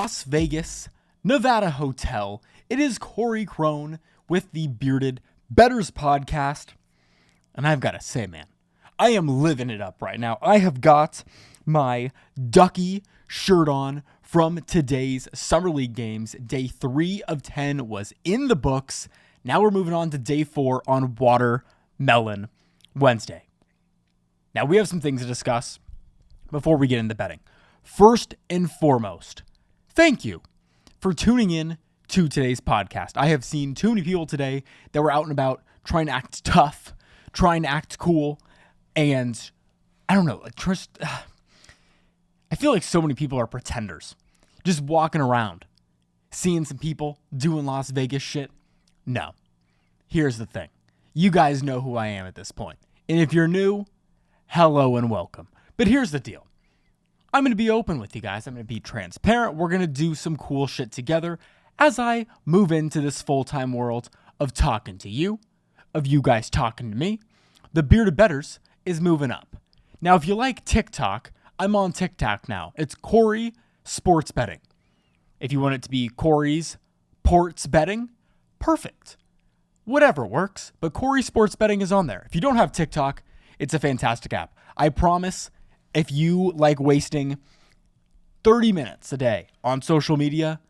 Las Vegas, Nevada hotel. It is Corey Crone with the Bearded Betters podcast. And I've got to say, man, I am living it up right now. I have got my Ducky shirt on from today's Summer League games. Day 3 of 10 was in the books. Now we're moving on to day 4 on Watermelon Wednesday. Now we have some things to discuss before we get into betting. First and foremost, thank you for tuning in to today's podcast. I have seen too many people today that were out and about trying to act tough, trying to act cool, and I don't know, I feel like so many people are pretenders, just walking around, seeing some people doing Las Vegas shit. No. Here's the thing. You guys know who I am at this point. And if you're new, hello and welcome. But here's the deal. I'm going to be open with you guys. I'm going to be transparent. We're going to do some cool shit together as I move into this full-time world of talking to you, of you guys talking to me. The Bearded Betters is moving up. Now, if you like TikTok, I'm on TikTok now. It's Corey Sports Betting. If you want it to be Corey's Ports Betting, perfect. Whatever works, but Corey Sports Betting is on there. If you don't have TikTok, it's a fantastic app. I promise, if you like wasting 30 minutes a day on social media,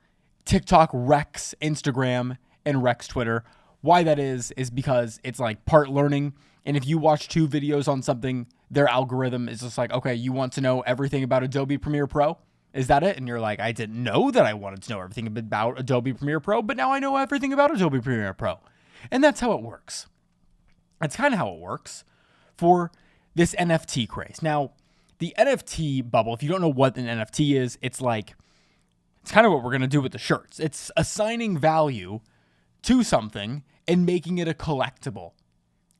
TikTok wrecks Instagram and wrecks Twitter. Why that is because it's like part learning. And if you watch 2 videos on something, their algorithm is just like, okay, you want to know everything about Adobe Premiere Pro? Is that it? And you're like, I didn't know that I wanted to know everything about Adobe Premiere Pro, but now I know everything about Adobe Premiere Pro. And that's how it works. That's kind of how it works for this NFT craze. Now, the NFT bubble, if you don't know what an NFT is, it's kind of what we're going to do with the shirts. It's assigning value to something and making it a collectible.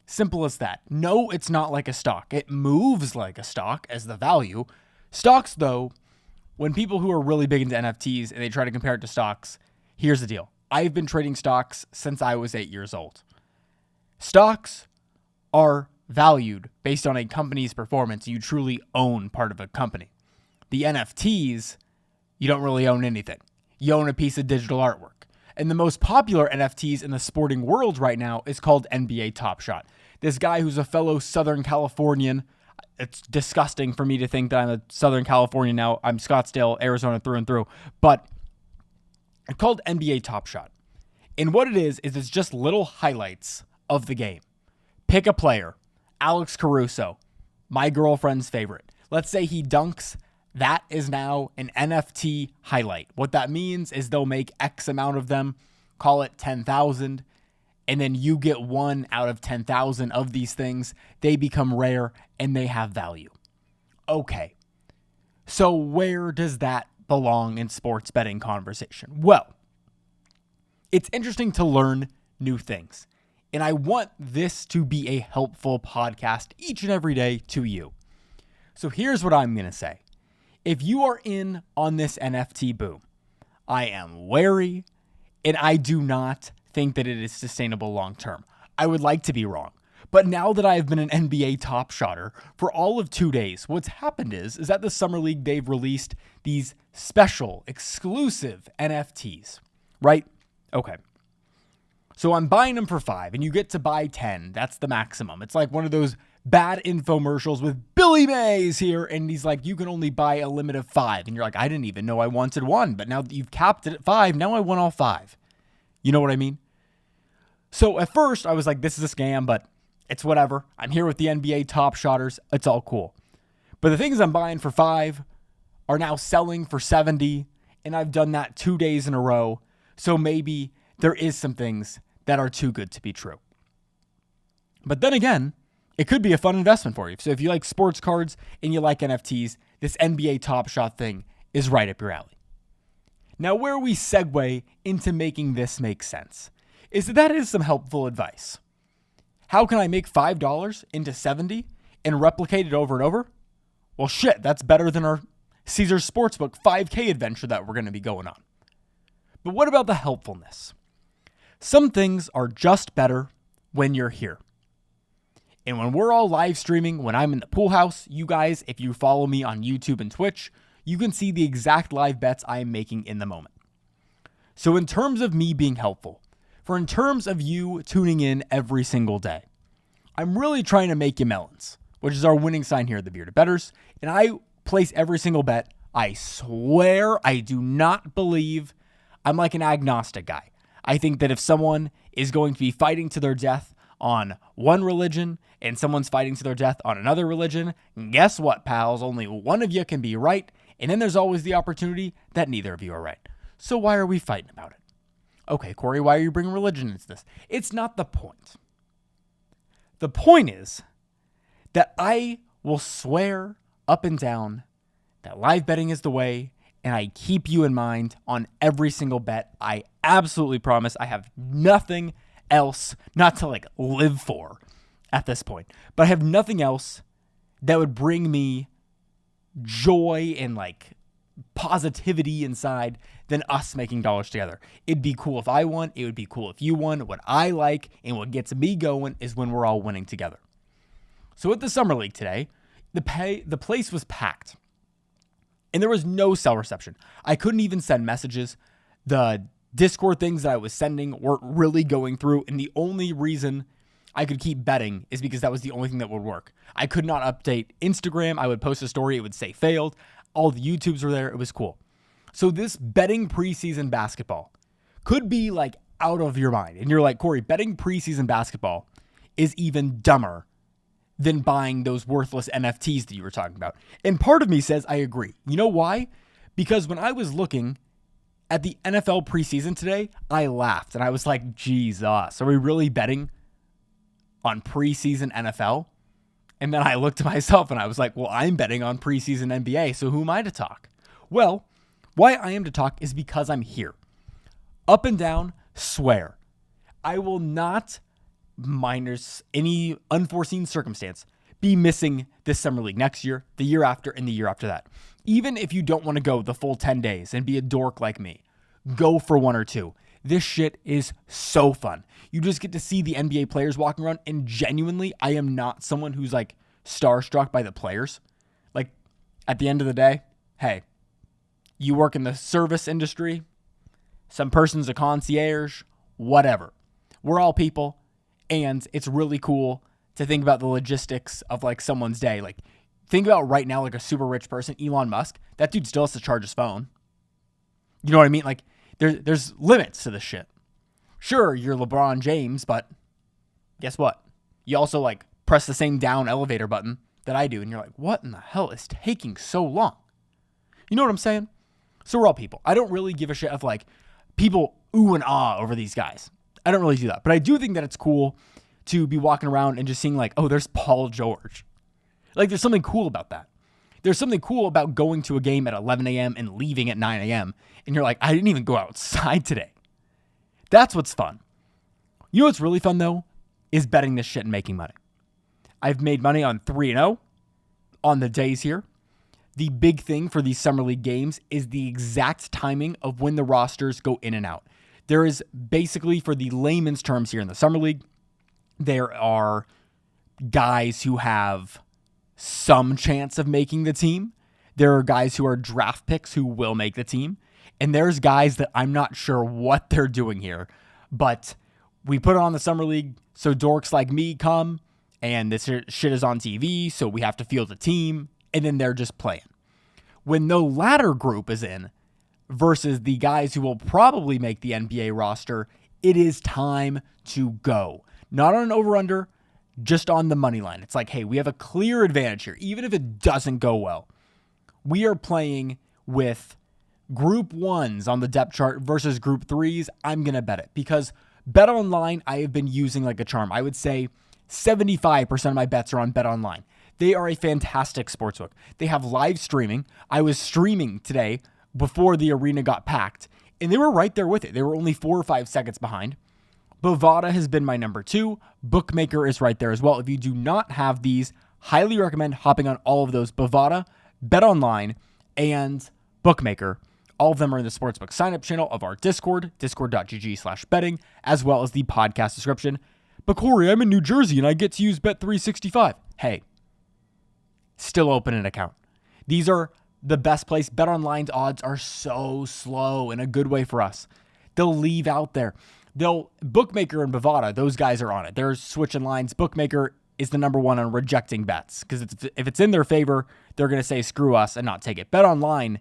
Simple as that. No, it's not like a stock. It moves like a stock as the value. Stocks, though, when people who are really big into NFTs and they try to compare it to stocks, here's the deal. I've been trading stocks since I was 8 years old. Stocks are valued based on a company's performance. You truly own part of a company. The NFTs, you don't really own anything. You own a piece of digital artwork. And the most popular NFTs in the sporting world right now is called NBA Top Shot. This guy who's a fellow Southern Californian, it's disgusting for me to think that I'm a Southern Californian now. I'm Scottsdale, Arizona through and through. But it's called NBA Top Shot. And what it is it's just little highlights of the game. Pick a player. Alex Caruso, my girlfriend's favorite. Let's say he dunks. That is now an NFT highlight. What that means is they'll make X amount of them, call it 10,000, and then you get 1 out of 10,000 of these things. They become rare and they have value. Okay, so where does that belong in sports betting conversation? Well, it's interesting to learn new things. And I want this to be a helpful podcast each and every day to you. So here's what I'm going to say. If you are in on this NFT boom, I am wary and I do not think that it is sustainable long term. I would like to be wrong. But now that I have been an NBA top shotter for all of 2 days, what's happened is that the Summer League, they've released these special, exclusive NFTs, right? Okay. So I'm buying them for 5 and you get to buy 10. That's the maximum. It's like one of those bad infomercials with Billy Mays here. And he's like, you can only buy a limit of 5. And you're like, I didn't even know I wanted 1. But now that you've capped it at 5, now I want all 5. You know what I mean? So at first I was like, this is a scam, but it's whatever. I'm here with the NBA top shotters. It's all cool. But the things I'm buying for 5 are now selling for 70. And I've done that 2 days in a row. So maybe there is some things that are too good to be true. But then again, it could be a fun investment for you. So if you like sports cards and you like NFTs, this NBA Top Shot thing is right up your alley. Now, where we segue into making this make sense is that is some helpful advice. How can I make $5 into 70 and replicate it over and over? Well, shit, that's better than our Caesars Sportsbook 5K adventure that we're going to be going on. But what about the helpfulness? Some things are just better when you're here. And when we're all live streaming, when I'm in the pool house, you guys, if you follow me on YouTube and Twitch, you can see the exact live bets I am making in the moment. So in terms of me being helpful, in terms of you tuning in every single day, I'm really trying to make you melons, which is our winning sign here at the Bearded Betters. And I place every single bet. I swear I do not believe I'm like an agnostic guy. I think that if someone is going to be fighting to their death on one religion and someone's fighting to their death on another religion, guess what, pals? Only one of you can be right. And then there's always the opportunity that neither of you are right. So why are we fighting about it? Okay, Corey, why are you bringing religion into this? It's not the point. The point is that I will swear up and down that live betting is the way, and I keep you in mind on every single bet. I absolutely promise I have nothing else not to like live for at this point, but I have nothing else that would bring me joy and like positivity inside than us making dollars together. It'd be cool if I won. It would be cool if you won. What I like and what gets me going is when we're all winning together. So at the Summer League today, the place was packed and there was no cell reception. I couldn't even send messages. The Discord things that I was sending weren't really going through. And the only reason I could keep betting is because that was the only thing that would work. I could not update Instagram. I would post a story. It would say failed. All the YouTubes were there. It was cool. So this betting preseason basketball could be like out of your mind. And you're like, Corey, betting preseason basketball is even dumber than buying those worthless NFTs that you were talking about. And part of me says I agree. You know why? Because when I was looking at the NFL preseason today, I laughed and I was like, Jesus, are we really betting on preseason NFL? And then I looked at myself and I was like, well, I'm betting on preseason NBA, so who am I to talk? Well, why I am to talk is because I'm here. Up and down, swear. I will not, minus any unforeseen circumstance, be missing this Summer League next year, the year after, and the year after that. Even if you don't want to go the full 10 days and be a dork like me, go for one or two. This shit is so fun. You just get to see the NBA players walking around, and genuinely, I am not someone who's like starstruck by the players. Like, at the end of the day, hey, you work in the service industry, some person's a concierge, whatever. We're all people, and it's really cool to think about the logistics of like someone's day. Like, think about right now, like a super rich person, Elon Musk. That dude still has to charge his phone. You know what I mean? Like, there's limits to this shit. Sure, you're LeBron James, but guess what? You also like press the same down elevator button that I do, and you're like, what in the hell is taking so long? You know what I'm saying? So we're all people. I don't really give a shit of like people ooh and ah over these guys. I don't really do that. But I do think that it's cool to be walking around and just seeing like, oh, there's Paul George. Like, there's something cool about that. There's something cool about going to a game at 11 a.m. and leaving at 9 a.m. And you're like, I didn't even go outside today. That's what's fun. You know what's really fun, though, is betting this shit and making money. I've made money on 3-0 on the days here. The big thing for these Summer League games is the exact timing of when the rosters go in and out. There is basically, for the layman's terms here in the Summer League, there are guys who have some chance of making the team. There are guys who are draft picks who will make the team. And there's guys that I'm not sure what they're doing here. But we put it on the Summer League so dorks like me come, and this shit is on TV, so we have to field a team, and then they're just playing. When the latter group is in versus the guys who will probably make the NBA roster, it is time to go. Not on an over-under, just on the money line. It's like, hey, we have a clear advantage here, even if it doesn't go well. We are playing with group ones on the depth chart versus group threes. I'm going to bet it because BetOnline I have been using like a charm. I would say 75% of my bets are on BetOnline. They are a fantastic sportsbook. They have live streaming. I was streaming today before the arena got packed, and they were right there with it. They were only 4 or 5 seconds behind. Bovada has been my number 2. Bookmaker is right there as well. If you do not have these, highly recommend hopping on all of those. Bovada, BetOnline, and Bookmaker. All of them are in the Sportsbook sign-up channel of our Discord, discord.gg/betting, as well as the podcast description. But Corey, I'm in New Jersey and I get to use Bet365. Hey, still open an account. These are the best place. BetOnline's odds are so slow in a good way for us. They'll leave out there. Bookmaker and Bovada, those guys are on it. They're switching lines. Bookmaker is the number one on rejecting bets because if it's in their favor, they're going to say screw us and not take it. BetOnline,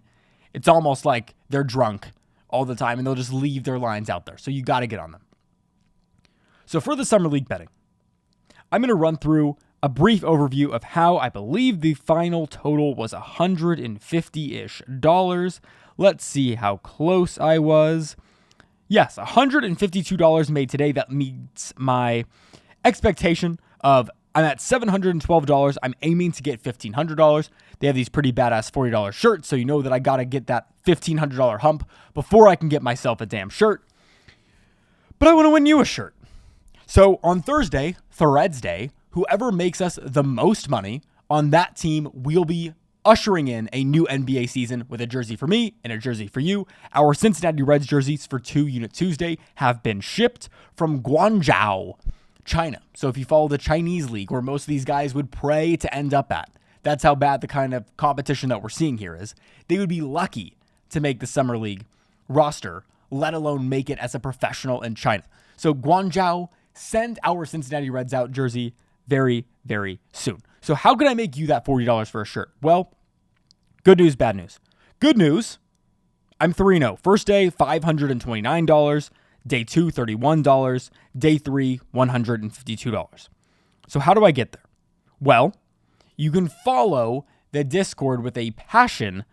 it's almost like they're drunk all the time and they'll just leave their lines out there. So you got to get on them. So for the Summer League betting, I'm going to run through a brief overview of how I believe the final total was $150-ish. Let's see how close I was. Yes, $152 made today. That meets my expectation of I'm at $712. I'm aiming to get $1,500. They have these pretty badass $40 shirts, so you know that I got to get that $1,500 hump before I can get myself a damn shirt. But I want to win you a shirt. So on Thursday, Threads Day, whoever makes us the most money on that team will be ushering in a new NBA season with a jersey for me and a jersey for you. Our Cincinnati Reds jerseys for 2 Unit Tuesday have been shipped from Guangzhou, China. So if you follow the Chinese league where most of these guys would pray to end up at, that's how bad the kind of competition that we're seeing here is. They would be lucky to make the Summer League roster, let alone make it as a professional in China. So Guangzhou, send our Cincinnati Reds out jersey very, very soon. So how can I make you that $40 for a shirt? Well, good news, bad news. Good news, I'm 3-0. First day, $529. Day 2, $31. Day 3, $152. So how do I get there? Well, you can follow the Discord with a passion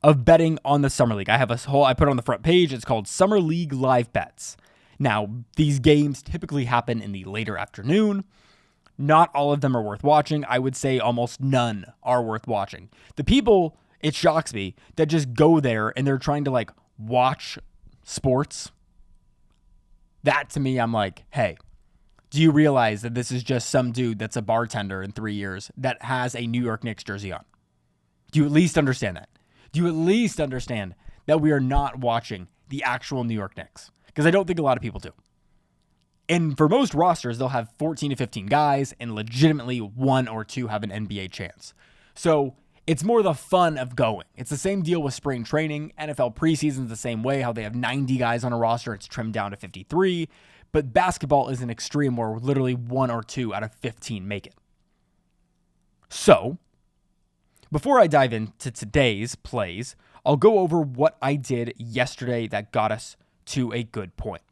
of betting on the Summer League. I have I put it on the front page. It's called Summer League Live Bets. Now, these games typically happen in the later afternoon. Not all of them are worth watching. I would say almost none are worth watching. The people, it shocks me, that just go there and they're trying to watch sports. That to me, I'm like, hey, do you realize that this is just some dude that's a bartender in 3 years that has a New York Knicks jersey on? Do you at least understand that? Do you at least understand that we are not watching the actual New York Knicks? Because I don't think a lot of people do. And for most rosters, they'll have 14 to 15 guys, and legitimately 1 or 2 have an NBA chance. So it's more the fun of going. It's the same deal with spring training. NFL preseason's the same way, how they have 90 guys on a roster. It's trimmed down to 53. But basketball is an extreme where literally 1 or 2 out of 15 make it. So, before I dive into today's plays, I'll go over what I did yesterday that got us to a good point.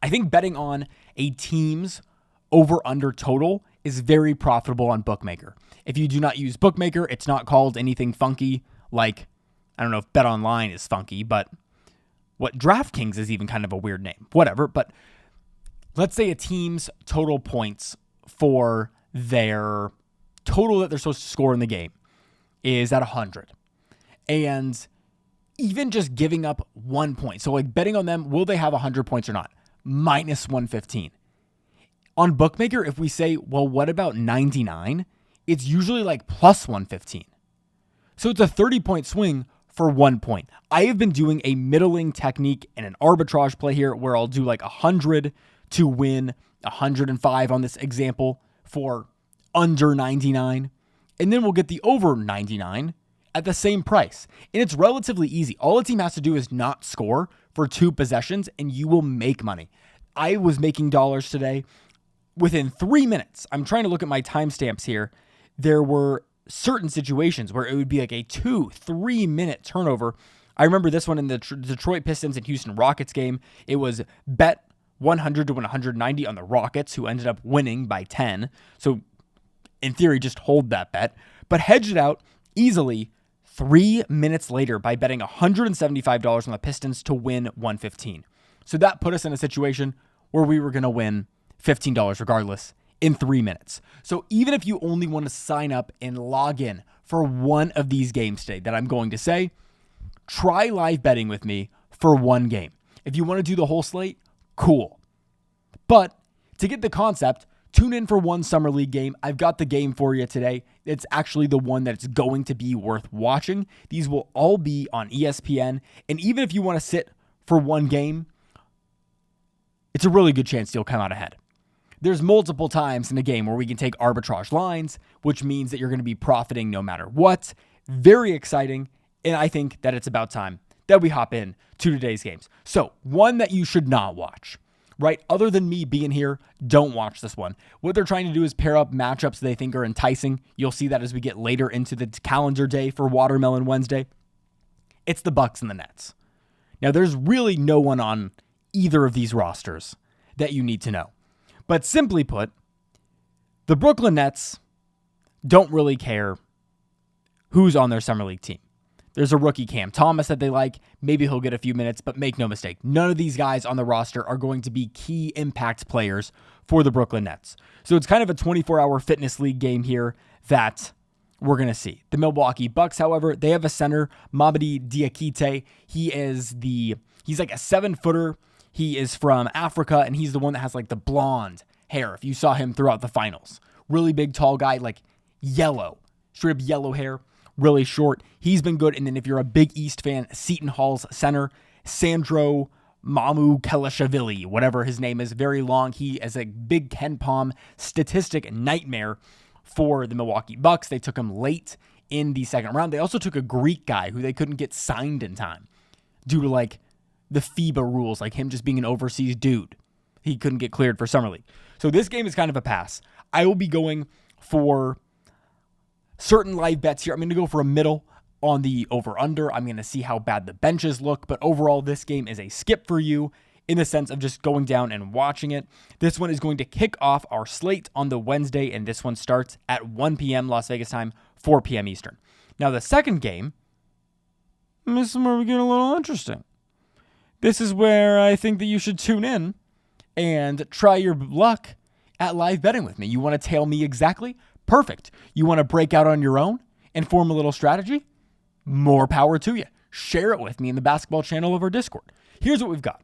I think betting on a team's over-under total is very profitable on Bookmaker. If you do not use Bookmaker, it's not called anything funky like, I don't know if BetOnline is funky, but what DraftKings is even kind of a weird name. Whatever, but let's say a team's total points for their total that they're supposed to score in the game is at 100. And even just giving up 1 point. So betting on them, will they have 100 points or not? Minus 115. On Bookmaker, if we say, well, what about 99? It's usually plus 115. So it's a 30-point swing for 1 point. I have been doing a middling technique and an arbitrage play here where I'll do 100 to win 105 on this example for under 99. And then we'll get the over 99 at the same price. And it's relatively easy. All a team has to do is not score for 2 possessions and you will make money. I was making dollars today within 3 minutes. I'm trying to look at my timestamps here. There were certain situations where it would be a 2-3 minute turnover. I remember this one in the Detroit Pistons and Houston Rockets game. It was bet 100 to 190 on the Rockets, who ended up winning by 10. So in theory, just hold that bet, but hedge it out easily 3 minutes later by betting $175 on the Pistons to win 115. So that put us in a situation where we were going to win $15 regardless in 3 minutes. So even if you only want to sign up and log in for one of these games today that I'm going to say, try live betting with me for one game. If you want to do the whole slate, cool. But to get the concept, tune in for one Summer League game. I've got the game for you today. It's actually the one that's going to be worth watching. These will all be on ESPN. And even if you want to sit for one game, it's a really good chance you'll come out ahead. There's multiple times in the game where we can take arbitrage lines, which means that you're going to be profiting no matter what. Very exciting, and I think that it's about time that we hop in to today's games. So, one that you should not watch, right? Other than me being here, don't watch this one. What they're trying to do is pair up matchups they think are enticing. You'll see that as we get later into the calendar day for Watermelon Wednesday. It's the Bucks and the Nets. Now, there's really no one on either of these rosters that you need to know. But simply put, the Brooklyn Nets don't really care who's on their summer league team. There's a rookie, Cam Thomas, that they like. Maybe he'll get a few minutes, but make no mistake, none of these guys on the roster are going to be key impact players for the Brooklyn Nets. So it's kind of a 24-hour fitness league game here that we're going to see. The Milwaukee Bucks, however, they have a center, Mamadi Diakite. He's like a 7-footer. He is from Africa, and he's the one that has like the blonde hair. If you saw him throughout the finals, really big, tall guy, like yellow, straight up yellow hair. Really short. He's been good. And then if you're a Big East fan, Seton Hall's center, Sandro Mamukelashvili, whatever his name is, very long. He is a big Ken Pom statistic nightmare for the Milwaukee Bucks. They took him late in the second round. They also took a Greek guy who they couldn't get signed in time due to like the FIBA rules, like him just being an overseas dude. He couldn't get cleared for Summer League. So this game is kind of a pass. I will be going for certain live bets here. I'm going to go for a middle on the over-under. I'm going to see how bad the benches look, but overall, this game is a skip for you in the sense of just going down and watching it. This one is going to kick off our slate on the Wednesday, and this one starts at 1 p.m. Las Vegas time, 4 p.m. Eastern. Now, the second game, this is where we get a little interesting. This is where I think that you should tune in and try your luck at live betting with me. You want to tail me exactly? Perfect. You want to break out on your own and form a little strategy? More power to you. Share it with me in the basketball channel of our Discord. Here's what we've got.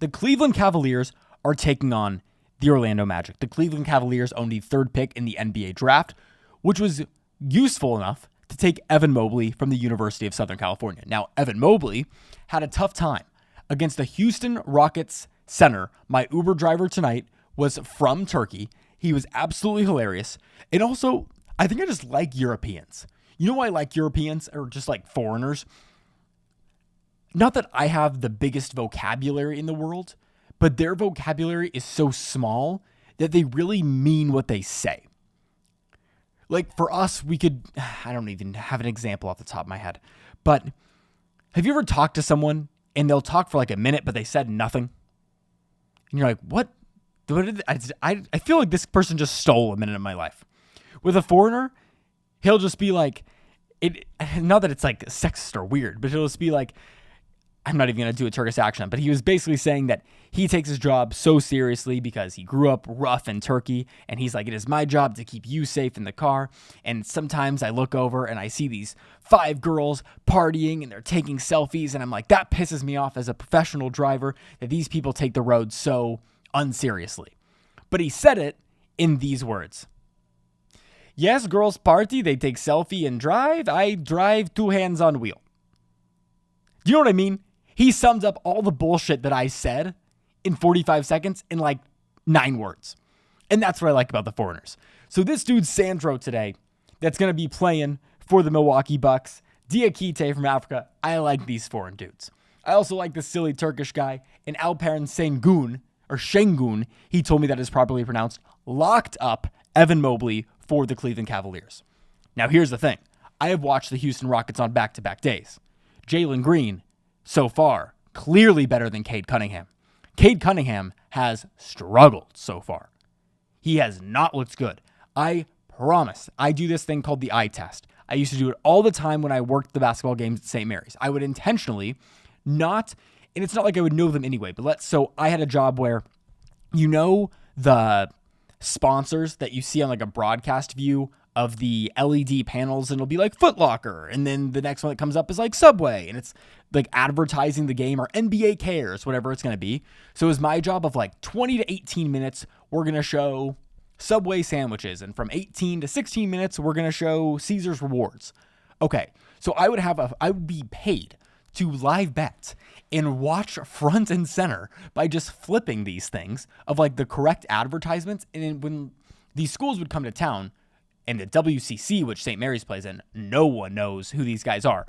The Cleveland Cavaliers are taking on the Orlando Magic. The Cleveland Cavaliers own the third pick in the NBA draft, which was useful enough to take Evan Mobley from the University of Southern California. Now, Evan Mobley had a tough time against the Houston Rockets center. My Uber driver tonight was from Turkey. He was absolutely hilarious. And also, I think I just like Europeans. You know why I like Europeans, or just like foreigners? Not that I have the biggest vocabulary in the world, but their vocabulary is so small that they really mean what they say. Like for us, I don't even have an example off the top of my head, but have you ever talked to someone and they'll talk for like a minute, but they said nothing? And you're like, what? I feel like this person just stole a minute of my life. With a foreigner, he'll just be like, not that it's like sexist or weird, but he'll just be like, I'm not even going to do a Turkish accent, but he was basically saying that he takes his job so seriously because he grew up rough in Turkey, and he's like, it is my job to keep you safe in the car, and sometimes I look over and I see these 5 girls partying and they're taking selfies, and I'm like, that pisses me off as a professional driver that these people take the road so unseriously. But he said it in these words. Yes, girls party, they take selfie and drive. I drive 2 hands on wheel. Do you know what I mean? He sums up all the bullshit that I said in 45 seconds in like 9 words. And that's what I like about the foreigners. So this dude, Sandro, today, that's going to be playing for the Milwaukee Bucks, Diakite from Africa. I like these foreign dudes. I also like the silly Turkish guy, and Alperen Şengün, he told me that is properly pronounced, locked up Evan Mobley for the Cleveland Cavaliers. Now, here's the thing. I have watched the Houston Rockets on back-to-back days. Jalen Green, so far, clearly better than Cade Cunningham. Cade Cunningham has struggled so far. He has not looked good. I promise. I do this thing called the eye test. I used to do it all the time when I worked the basketball games at St. Mary's. I would intentionally not, and it's not like I would know them anyway, but so I had a job where, you know, the sponsors that you see on like a broadcast view of the LED panels, and it'll be like Foot Locker, and then the next one that comes up is like Subway, and it's like advertising the game or NBA Cares, whatever it's going to be. So it was my job of like 20 to 18 minutes, we're going to show Subway sandwiches, and from 18 to 16 minutes, we're going to show Caesar's Rewards. Okay, so I would be paid to live bet and watch front and center by just flipping these things of like the correct advertisements, and then when these schools would come to town, and the WCC, which St. Mary's plays in, no one knows who these guys are.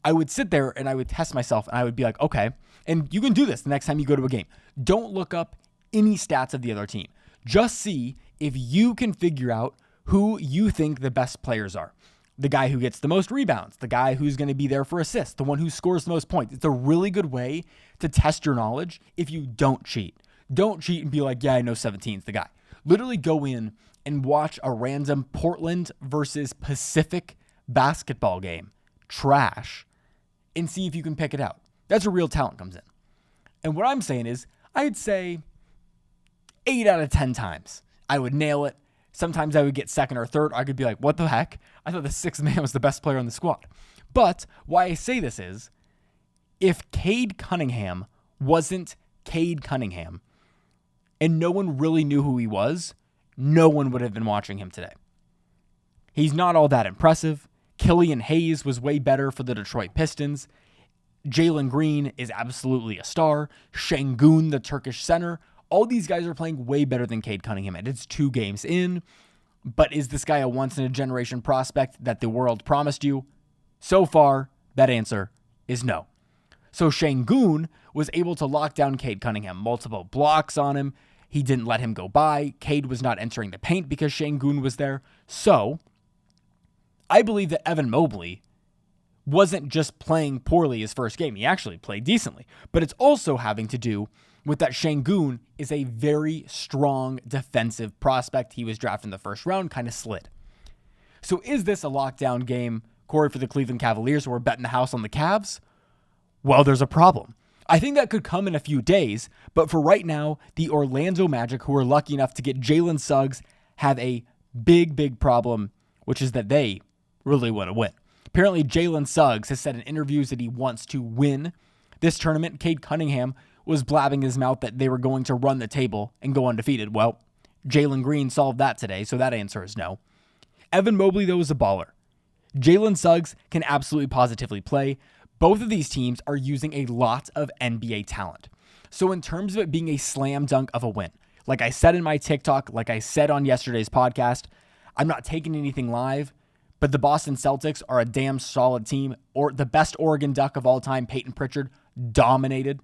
I would sit there and I would test myself and I would be like, okay, and you can do this the next time you go to a game. Don't look up any stats of the other team. Just see if you can figure out who you think the best players are. The guy who gets the most rebounds, the guy who's going to be there for assists, the one who scores the most points. It's a really good way to test your knowledge if you don't cheat. Don't cheat and be like, yeah, I know 17's the guy. Literally go in and watch a random Portland versus Pacific basketball game, trash, and see if you can pick it out. That's where real talent comes in. And what I'm saying is, I'd say 8 out of 10 times I would nail it. Sometimes I would get second or third. I could be like, what the heck? I thought the sixth man was the best player on the squad. But why I say this is, if Cade Cunningham wasn't Cade Cunningham, and no one really knew who he was, no one would have been watching him today. He's not all that impressive. Killian Hayes was way better for the Detroit Pistons. Jalen Green is absolutely a star. Şengün, the Turkish center. All these guys are playing way better than Cade Cunningham. And it's 2 games in. But is this guy a once-in-a-generation prospect that the world promised you? So far, that answer is no. So Şengün was able to lock down Cade Cunningham. Multiple blocks on him. He didn't let him go by. Cade was not entering the paint because Şengün was there. So I believe that Evan Mobley wasn't just playing poorly his first game. He actually played decently. But it's also having to do with that Şengün is a very strong defensive prospect. He was drafted in the first round, kind of slid. So is this a lockdown game, Corey, for the Cleveland Cavaliers who are betting the house on the Cavs? Well, there's a problem. I think that could come in a few days, but for right now, the Orlando Magic, who are lucky enough to get Jalen Suggs, have a big problem, which is that they really want to win. Apparently, Jalen Suggs has said in interviews that he wants to win this tournament. Cade Cunningham was blabbing his mouth that they were going to run the table and go undefeated. Well, Jalen Green solved that today, so that answer is no. Evan Mobley, though, is a baller. Jalen Suggs can absolutely positively play. Both of these teams are using a lot of NBA talent. So in terms of it being a slam dunk of a win, like I said in my TikTok, like I said on yesterday's podcast, I'm not taking anything live, but the Boston Celtics are a damn solid team. Or the best Oregon Duck of all time, Peyton Pritchard, dominated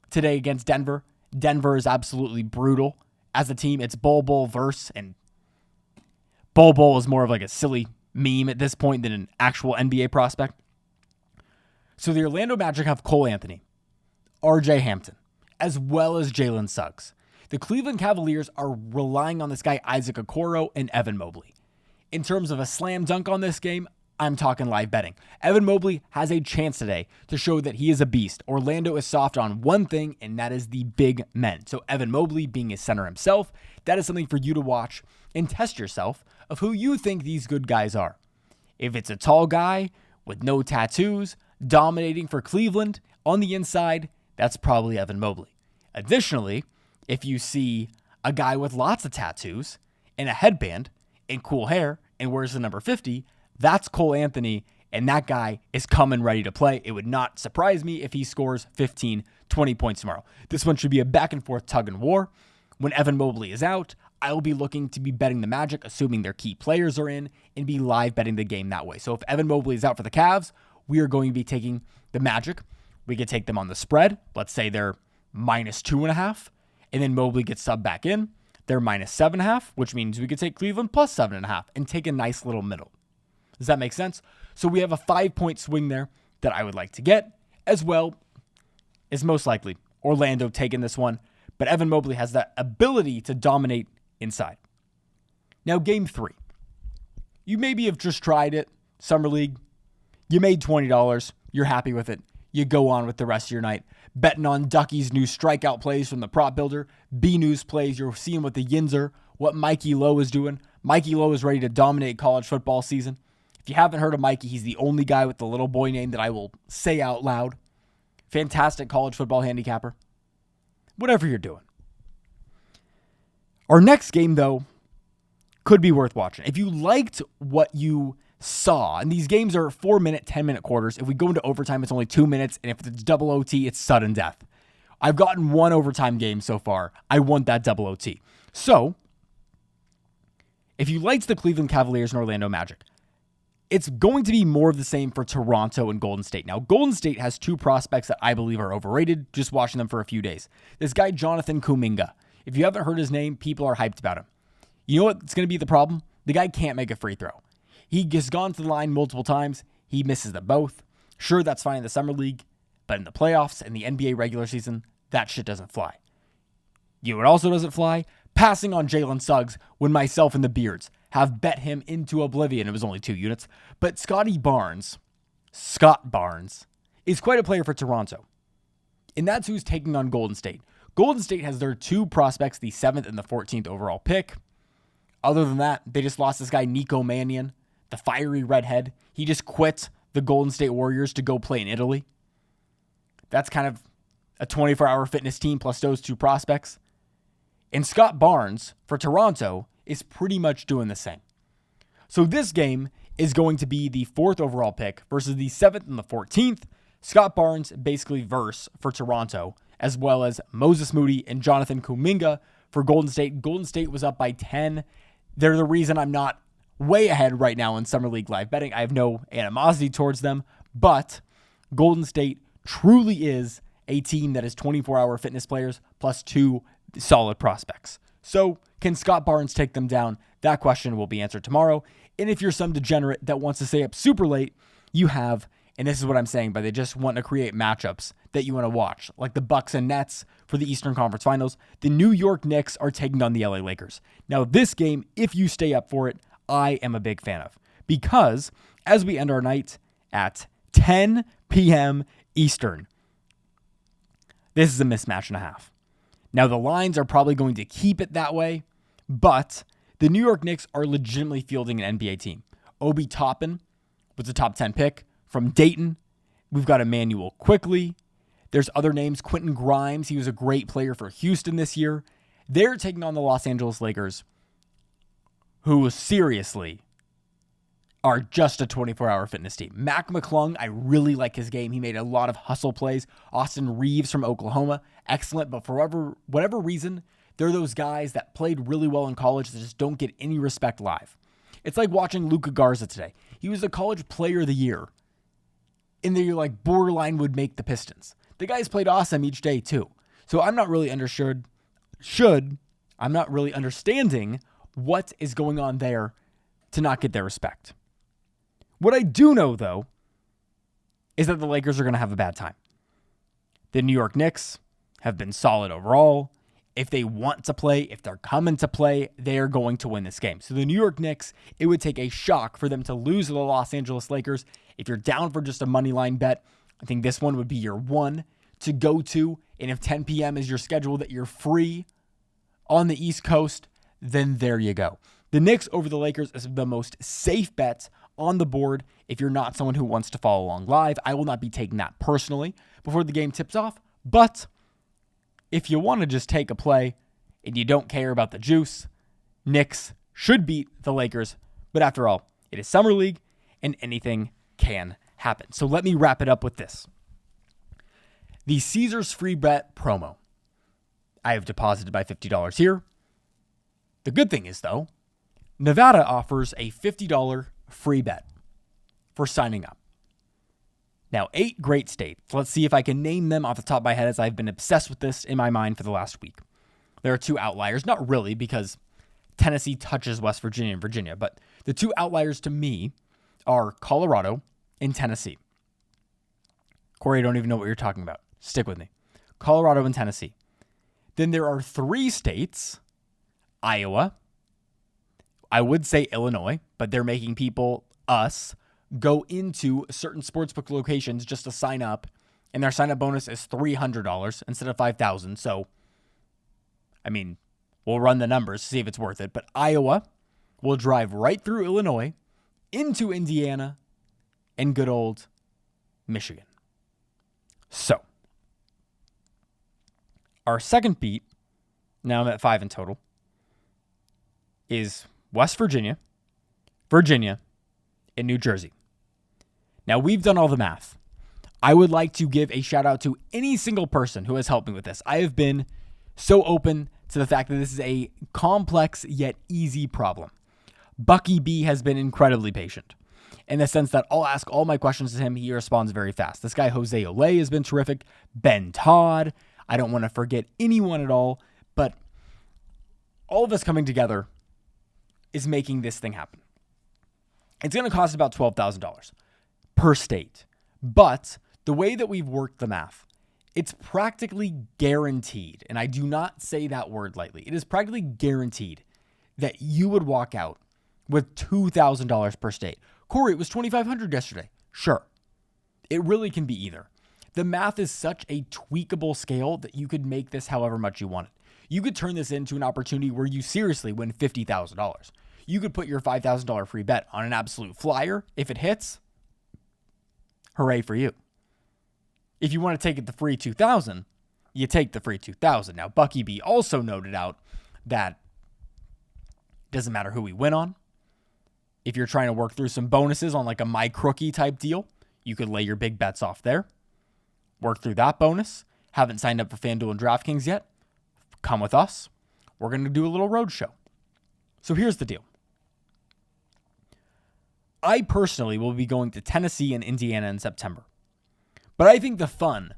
today against Denver. Denver is absolutely brutal. As a team, it's Bol verse, and Bol is more of like a silly meme at this point than an actual NBA prospect. So the Orlando Magic have Cole Anthony, RJ Hampton, as well as Jalen Suggs. The Cleveland Cavaliers are relying on this guy, Isaac Okoro, and Evan Mobley. In terms of a slam dunk on this game, I'm talking live betting. Evan Mobley has a chance today to show that he is a beast. Orlando is soft on one thing, and that is the big men. So Evan Mobley being a center himself, that is something for you to watch and test yourself of who you think these good guys are. If it's a tall guy with no tattoos, dominating for Cleveland on the inside, that's probably Evan Mobley. Additionally, if you see a guy with lots of tattoos and a headband and cool hair and wears the number 50, that's Cole Anthony, and that guy is coming ready to play. It would not surprise me if he scores 15, 20 points tomorrow. This one should be a back and forth tug and war. When Evan Mobley is out, I will be looking to be betting the Magic, assuming their key players are in, and be live betting the game that way. So if Evan Mobley is out for the Cavs, we are going to be taking the Magic. We could take them on the spread. Let's say they're -2.5, and then Mobley gets subbed back in. They're -7.5, which means we could take Cleveland +7.5 and take a nice little middle. Does that make sense? So we have a 5-point swing there that I would like to get, as well as most likely Orlando taking this one. But Evan Mobley has that ability to dominate inside. Now, game 3. You maybe have just tried it, Summer League. You made $20. You're happy with it. You go on with the rest of your night. Betting on Ducky's new strikeout plays from the prop builder. B-News plays. You're seeing what the Yinzer, what Mikey Lowe is doing. Mikey Lowe is ready to dominate college football season. If you haven't heard of Mikey, he's the only guy with the little boy name that I will say out loud. Fantastic college football handicapper. Whatever you're doing. Our next game, though, could be worth watching. If you liked what you saw, and these games are 4-minute, 10-minute quarters. If we go into overtime, it's only 2 minutes, and if it's double OT, it's sudden death. I've gotten one overtime game so far. I want that double OT. So, If you liked the Cleveland Cavaliers and Orlando Magic, it's going to be more of the same for Toronto and Golden State. Now, Golden State has two prospects that I believe are overrated, just watching them for a few days. This guy, Jonathan Kuminga. If you haven't heard his name, people are hyped about him. You know what's going to be the problem? The guy can't make a free throw. He has gone to the line multiple times. He misses them both. Sure, that's fine in the Summer League, but in the playoffs and the NBA regular season, that shit doesn't fly. You know what also doesn't fly? Passing on Jalen Suggs when myself and the Beards have bet him into oblivion. It was only 2 units. But Scott Barnes, is quite a player for Toronto. And that's who's taking on Golden State. Golden State has their 2 prospects, the 7th and the 14th overall pick. Other than that, they just lost this guy, Nico Mannion, the fiery redhead. He just quit the Golden State Warriors to go play in Italy. That's kind of a 24-hour fitness team plus those 2 prospects. And Scott Barnes, for Toronto, is pretty much doing the same. So this game is going to be the 4th overall pick versus the 7th and the 14th. Scott Barnes basically verse for Toronto, as well as Moses Moody and Jonathan Kuminga for Golden State. Golden State was up by 10. They're the reason I'm not way ahead right now in Summer League live betting. I have no animosity towards them, but Golden State truly is a team that is 24-hour fitness players plus 2 solid prospects. So can Scott Barnes take them down? That question will be answered tomorrow. And if you're some degenerate that wants to stay up super late, you have, and this is what I'm saying, but they just want to create matchups that you want to watch, like the Bucks and Nets for the Eastern Conference Finals. The New York Knicks are taking on the LA Lakers. Now, this game, if you stay up for it, I am a big fan of, because as we end our night at 10 p.m. Eastern, this is a mismatch and a half. Now, the lines are probably going to keep it that way, but the New York Knicks are legitimately fielding an NBA team. Obi Toppin was a top 10 pick from Dayton. We've got Emmanuel Quickley. There's other names. Quentin Grimes. He was a great player for Houston this year. They're taking on the Los Angeles Lakers, who seriously are just a 24-hour fitness team. Mac McClung, I really like his game. He made a lot of hustle plays. Austin Reeves from Oklahoma, excellent. But for whatever reason, they're those guys that played really well in college that just don't get any respect live. It's like watching Luka Garza today. He was the college player of the year. And they're like borderline would make the Pistons. The guys played awesome each day too. So I'm not really I'm not really understanding what is going on there to not get their respect. What I do know, though, is that the Lakers are going to have a bad time. The New York Knicks have been solid overall. If they want to play, if they're coming to play, they are going to win this game. So the New York Knicks, it would take a shock for them to lose to the Los Angeles Lakers. If you're down for just a money line bet, I think this one would be your one to go to. And if 10 p.m. is your schedule that you're free on the East Coast, then there you go. The Knicks over the Lakers is the most safe bet on the board if you're not someone who wants to follow along live. I will not be taking that personally before the game tips off, but if you want to just take a play and you don't care about the juice, Knicks should beat the Lakers. But after all, it is Summer League and anything can happen. So let me wrap it up with this. The Caesars free bet promo. I have deposited my $50 here. The good thing is, though, Nevada offers a $50 free bet for signing up. Now, 8 great states. Let's see if I can name them off the top of my head, as I've been obsessed with this in my mind for the last week. There are 2 outliers. Not really, because Tennessee touches West Virginia and Virginia, but the 2 outliers to me are Colorado and Tennessee. Corey, I don't even know what you're talking about. Stick with me. Colorado and Tennessee. Then there are 3 states, Iowa, I would say Illinois, but they're making us, go into certain sportsbook locations just to sign up, and their sign-up bonus is $300 instead of $5,000. So, I mean, we'll run the numbers to see if it's worth it. But Iowa will drive right through Illinois, into Indiana, and good old Michigan. So, our second beat, now I'm at 5 in total, is West Virginia, Virginia, and New Jersey. Now, we've done all the math. I would like to give a shout out to any single person who has helped me with this. I have been so open to the fact that this is a complex yet easy problem. Bucky B has been incredibly patient in the sense that I'll ask all my questions to him. He responds very fast. This guy, Jose Olay, has been terrific. Ben Todd. I don't want to forget anyone at all, but all of us coming together is making this thing happen. It's going to cost about $12,000 per state. But the way that we've worked the math, it's practically guaranteed, and I do not say that word lightly, it is practically guaranteed that you would walk out with $2,000 per state. Corey, it was $2,500 yesterday. Sure. It really can be either. The math is such a tweakable scale that you could make this however much you want it. You could turn this into an opportunity where you seriously win $50,000. You could put your $5,000 free bet on an absolute flyer. If it hits, hooray for you. If you want to take it the free $2,000, you take the free $2,000. Now, Bucky B also noted out that it doesn't matter who we win on. If you're trying to work through some bonuses on like a MyCrookie type deal, you could lay your big bets off there. Work through that bonus. Haven't signed up for FanDuel and DraftKings yet? Come with us. We're going to do a little roadshow. So here's the deal. I personally will be going to Tennessee and Indiana in September. But I think the fun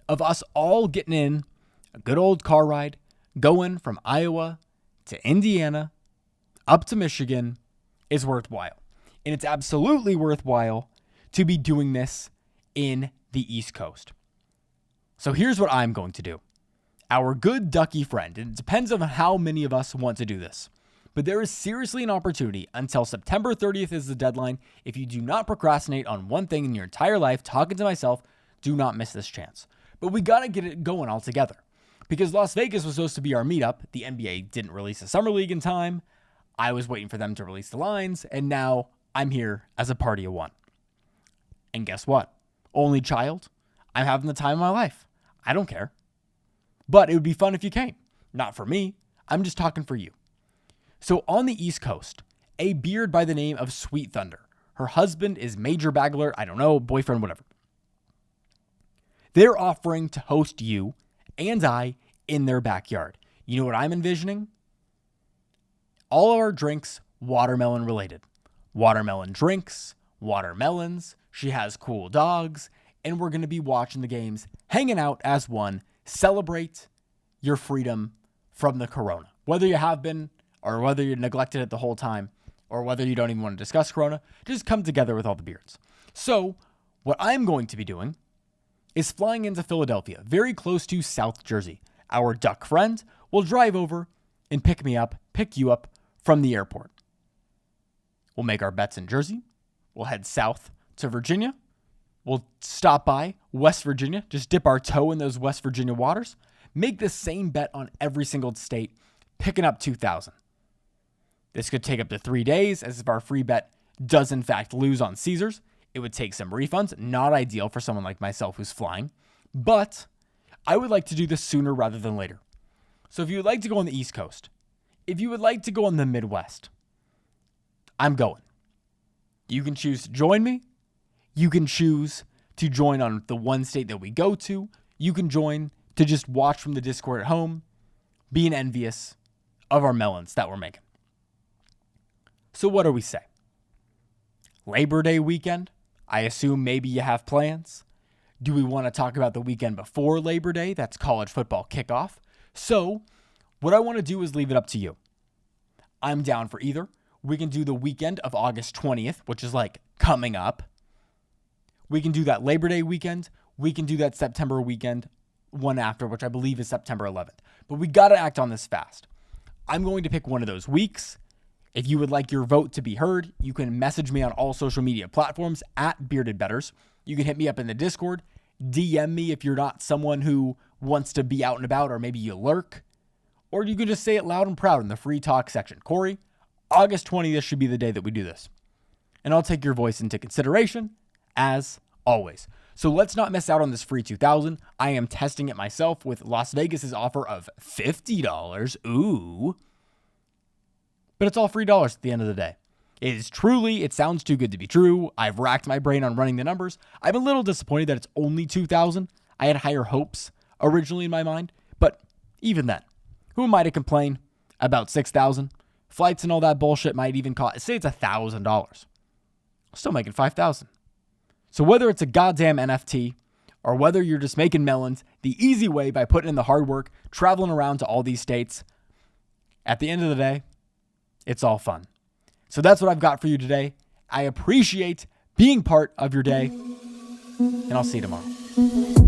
of us all getting in a good old car ride, going from Iowa to Indiana, up to Michigan, is worthwhile. And it's absolutely worthwhile to be doing this in the East Coast. So here's what I'm going to do. Our good Ducky friend, and it depends on how many of us want to do this, but there is seriously an opportunity until September 30th is the deadline. If you do not procrastinate on one thing in your entire life, talking to myself, do not miss this chance. But we got to get it going all together because Las Vegas was supposed to be our meetup. The NBA didn't release the Summer League in time. I was waiting for them to release the lines, and now I'm here as a party of one. And guess what? Only child. I'm having the time of my life. I don't care. But it would be fun if you came. Not for me. I'm just talking for you. So on the East Coast, a beard by the name of Sweet Thunder. Her husband is Major Bagler. I don't know, boyfriend, whatever. They're offering to host you and I in their backyard. You know what I'm envisioning? All of our drinks, watermelon related. Watermelon drinks, watermelons. She has cool dogs. And we're going to be watching the games, hanging out as one. Celebrate your freedom from the corona. Whether you have been or whether you neglected it the whole time or whether you don't even want to discuss corona, just come together with all the beards. So what I'm going to be doing is flying into Philadelphia, very close to South Jersey. Our duck friend will drive over and pick you up from the airport. We'll make our bets in Jersey. We'll head south to Virginia. We'll stop by West Virginia, just dip our toe in those West Virginia waters, make the same bet on every single state, picking up $2,000. This could take up to 3 days, as if our free bet does in fact lose on Caesars. It would take some refunds, not ideal for someone like myself who's flying, but I would like to do this sooner rather than later. So if you would like to go on the East Coast, if you would like to go on the Midwest, I'm going. You can choose to join me. You can choose to join on the one state that we go to. You can join to just watch from the Discord at home, being envious of our melons that we're making. So what do we say? Labor Day weekend? I assume maybe you have plans. Do we want to talk about the weekend before Labor Day? That's college football kickoff. So what I want to do is leave it up to you. I'm down for either. We can do the weekend of August 20th, which is like coming up. We can do that Labor Day weekend. We can do that September weekend, one after, which I believe is September 11th. But we got to act on this fast. I'm going to pick one of those weeks. If you would like your vote to be heard, you can message me on all social media platforms at Bearded Betters. You can hit me up in the Discord. DM me if you're not someone who wants to be out and about, or maybe you lurk. Or you can just say it loud and proud in the free talk section. Corey, August 20th should be the day that we do this. And I'll take your voice into consideration, as always. So let's not miss out on this free $2,000. I am testing it myself with Las Vegas's offer of $50. Ooh. But it's all free dollars at the end of the day. It sounds too good to be true. I've racked my brain on running the numbers. I'm a little disappointed that it's only $2,000. I had higher hopes originally in my mind. But even then, who am I to complain about $6,000 Flights and all that bullshit might even cost, say it's $1,000. Still making $5,000. So whether it's a goddamn NFT or whether you're just making melons, the easy way by putting in the hard work, traveling around to all these states, at the end of the day, it's all fun. So that's what I've got for you today. I appreciate being part of your day, and I'll see you tomorrow.